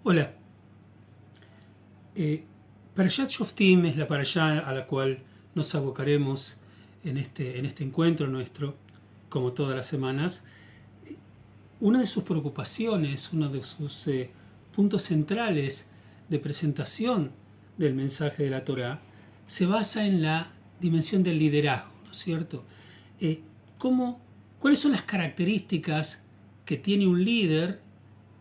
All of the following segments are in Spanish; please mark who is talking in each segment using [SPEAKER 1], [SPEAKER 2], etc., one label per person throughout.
[SPEAKER 1] Hola. Parashat Shoftim es la parashá a la cual nos abocaremos en este encuentro nuestro, como todas las semanas. Una de sus preocupaciones, uno de sus puntos centrales de presentación del mensaje de la Torá, se basa en la dimensión del liderazgo, ¿no es cierto? Eh, ¿cómo, ¿Cuáles son las características que tiene un líder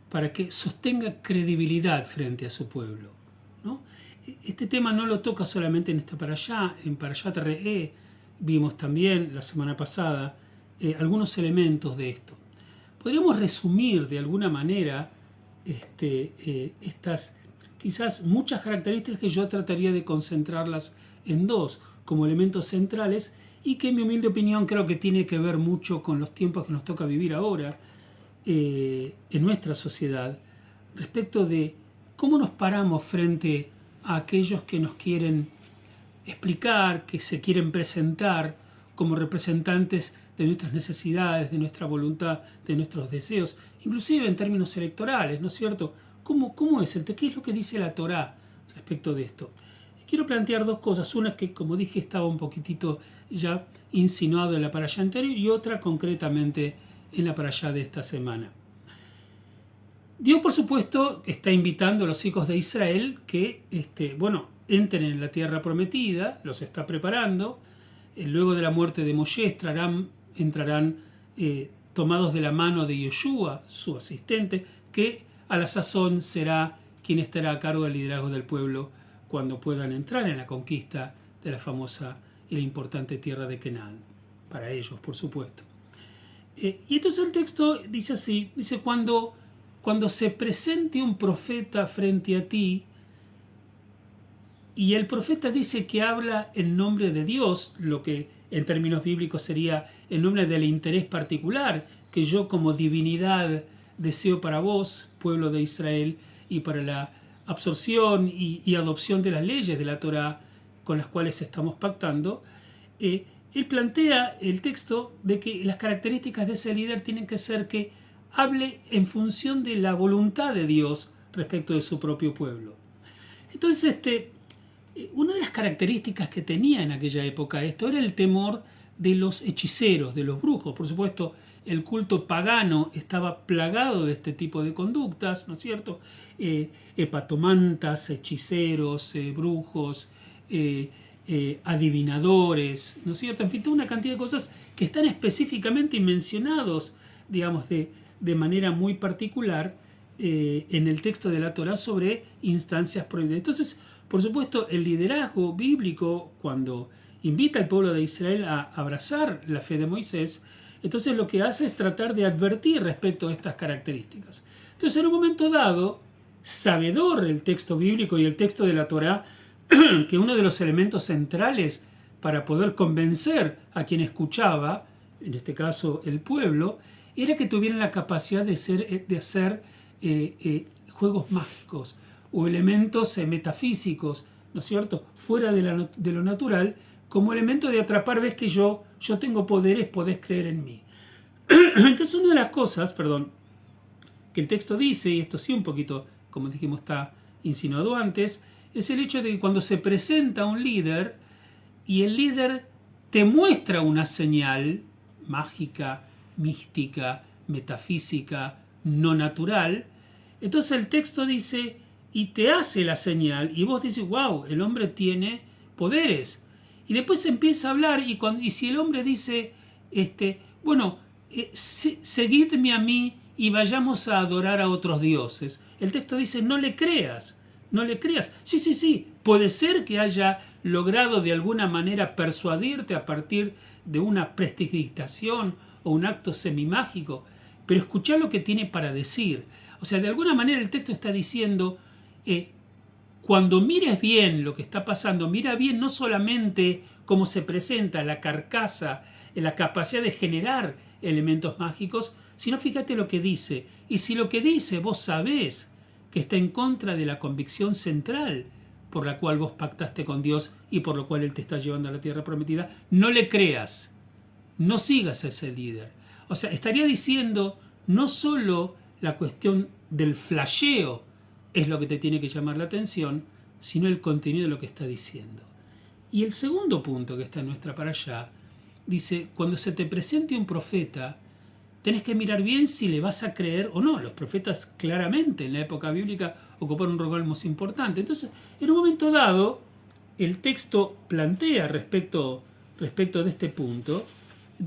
[SPEAKER 1] para que sostenga credibilidad frente a su pueblo, ¿no? Este tema no lo toca solamente en esta parashá, en Parashat Re'eh vimos también la semana pasada algunos elementos de esto. Podríamos resumir de alguna manera estas quizás muchas características que yo trataría de concentrarlas en dos como elementos centrales y que en mi humilde opinión creo que tiene que ver mucho con los tiempos que nos toca vivir ahora en nuestra sociedad respecto de cómo nos paramos frente a aquellos que nos quieren explicar, que se quieren presentar como representantes de nuestras necesidades, de nuestra voluntad, de nuestros deseos, inclusive en términos electorales, ¿no es cierto? ¿Cómo es ¿Qué es lo que dice la Torá respecto de esto? Quiero plantear dos cosas, una que como dije estaba un poquitito ya insinuado en la parashá anterior y otra concretamente en la parashá de esta semana. Dios, por supuesto, está invitando a los hijos de Israel que, entren en la tierra prometida, los está preparando. Luego de la muerte de Moshe entrarán tomados de la mano de Yoshua, su asistente, que a la sazón será quien estará a cargo del liderazgo del pueblo cuando puedan entrar en la conquista de la famosa y la importante tierra de Canaán. Para ellos, por supuesto. Y entonces el texto dice así, dice cuando se presente un profeta frente a ti y el profeta dice que habla en nombre de Dios, lo que en términos bíblicos sería en nombre del interés particular que yo como divinidad deseo para vos, pueblo de Israel, y para la absorción y adopción de las leyes de la Torá con las cuales estamos pactando, él plantea el texto de que las características de ese líder tienen que ser que hable en función de la voluntad de Dios respecto de su propio pueblo. Entonces, una de las características que tenía en aquella época esto era el temor de los hechiceros, de los brujos. Por supuesto, el culto pagano estaba plagado de este tipo de conductas, ¿no es cierto? Hepatomantas, hechiceros, brujos, adivinadores, ¿no es cierto? En fin, toda una cantidad de cosas que están específicamente mencionados, digamos, de manera muy particular en el texto de la Torá sobre instancias prohibidas. Entonces, por supuesto, el liderazgo bíblico, cuando invita al pueblo de Israel a abrazar la fe de Moisés, entonces lo que hace es tratar de advertir respecto a estas características. Entonces, en un momento dado, sabedor el texto bíblico y el texto de la Torá, que uno de los elementos centrales para poder convencer a quien escuchaba, en este caso el pueblo, era que tuvieran la capacidad de hacer juegos mágicos o elementos metafísicos, ¿no es cierto?, fuera de lo natural, como elemento de atrapar, ves que yo tengo poderes, podés creer en mí. Entonces una de las cosas, que el texto dice, y esto sí un poquito, como dijimos, está insinuado antes, es el hecho de que cuando se presenta un líder y el líder te muestra una señal mágica, mística, metafísica, no natural, entonces el texto dice, y te hace la señal, y vos dices, wow, el hombre tiene poderes. Y después se empieza a hablar, y si el hombre dice, seguidme a mí y vayamos a adorar a otros dioses. El texto dice, no le creas, no le creas. Sí, puede ser que haya logrado de alguna manera persuadirte a partir de una prestidigitación o un acto semimágico, pero escuchá lo que tiene para decir. O sea, de alguna manera el texto está diciendo, cuando mires bien lo que está pasando, mira bien no solamente cómo se presenta la carcasa, la capacidad de generar elementos mágicos, sino fíjate lo que dice. Y si lo que dice vos sabés que está en contra de la convicción central por la cual vos pactaste con Dios y por lo cual Él te está llevando a la tierra prometida, no le creas, no sigas a ese líder. O sea, estaría diciendo no solo la cuestión del flasheo es lo que te tiene que llamar la atención, sino el contenido de lo que está diciendo. Y el segundo punto que está en nuestra parashá dice, cuando se te presente un profeta, tenés que mirar bien si le vas a creer o no. Los profetas claramente en la época bíblica ocuparon un rol muy importante. Entonces, en un momento dado, el texto plantea respecto de este punto,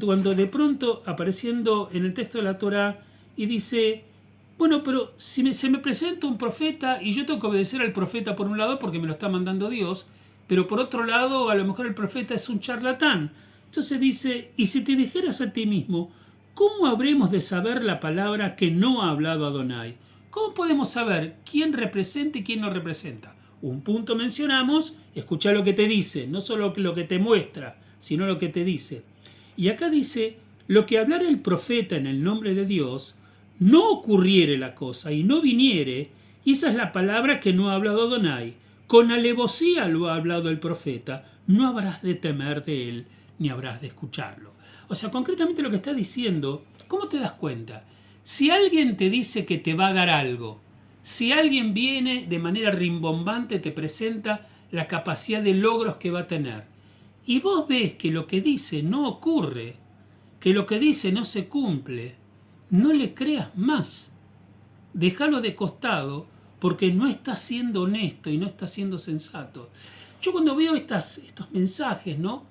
[SPEAKER 1] cuando de pronto apareciendo en el texto de la Torá y dice, bueno, pero si se me presenta un profeta y yo tengo que obedecer al profeta por un lado porque me lo está mandando Dios, pero por otro lado a lo mejor el profeta es un charlatán. Entonces dice, y si te dijeras a ti mismo, ¿cómo habremos de saber la palabra que no ha hablado Adonai? ¿Cómo podemos saber quién representa y quién no representa? Un punto mencionamos, escucha lo que te dice, no solo lo que te muestra, sino lo que te dice. Y acá dice, lo que hablara el profeta en el nombre de Dios, no ocurriere la cosa y no viniere, y esa es la palabra que no ha hablado Adonai. Con alevosía lo ha hablado el profeta, no habrás de temer de él, ni habrás de escucharlo. O sea, concretamente lo que está diciendo, ¿cómo te das cuenta? Si alguien te dice que te va a dar algo, si alguien viene de manera rimbombante, te presenta la capacidad de logros que va a tener, y vos ves que lo que dice no ocurre, que lo que dice no se cumple, no le creas más. Déjalo de costado porque no está siendo honesto y no está siendo sensato. Yo cuando veo estos mensajes, no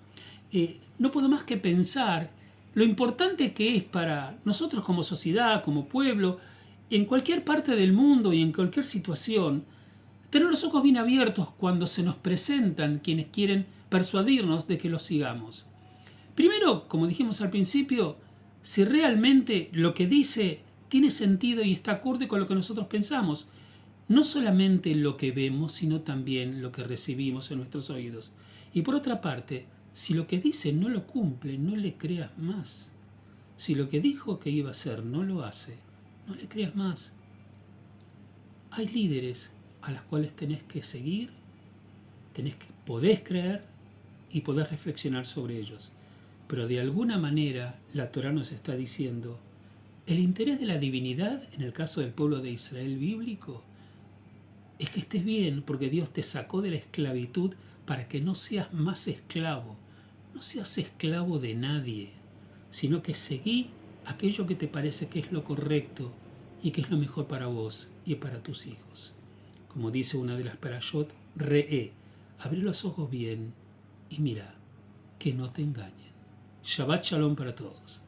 [SPEAKER 1] puedo más que pensar lo importante que es para nosotros como sociedad, como pueblo, en cualquier parte del mundo y en cualquier situación, tener los ojos bien abiertos cuando se nos presentan quienes quieren persuadirnos de que los sigamos. Primero, como dijimos al principio, si realmente lo que dice tiene sentido y está acorde con lo que nosotros pensamos, no solamente lo que vemos, sino también lo que recibimos en nuestros oídos. Y por otra parte, si lo que dice no lo cumple, no le creas más. Si lo que dijo que iba a hacer no lo hace, no le creas más. Hay líderes a los cuales tenés que seguir, podés creer y podés reflexionar sobre ellos. Pero de alguna manera la Torá nos está diciendo, el interés de la divinidad, en el caso del pueblo de Israel bíblico, es que estés bien, porque Dios te sacó de la esclavitud para que no seas más esclavo. No seas esclavo de nadie, sino que seguí aquello que te parece que es lo correcto y que es lo mejor para vos y para tus hijos. Como dice una de las parashot, re'e, abre los ojos bien y mira, que no te engañen. Shabbat Shalom para todos.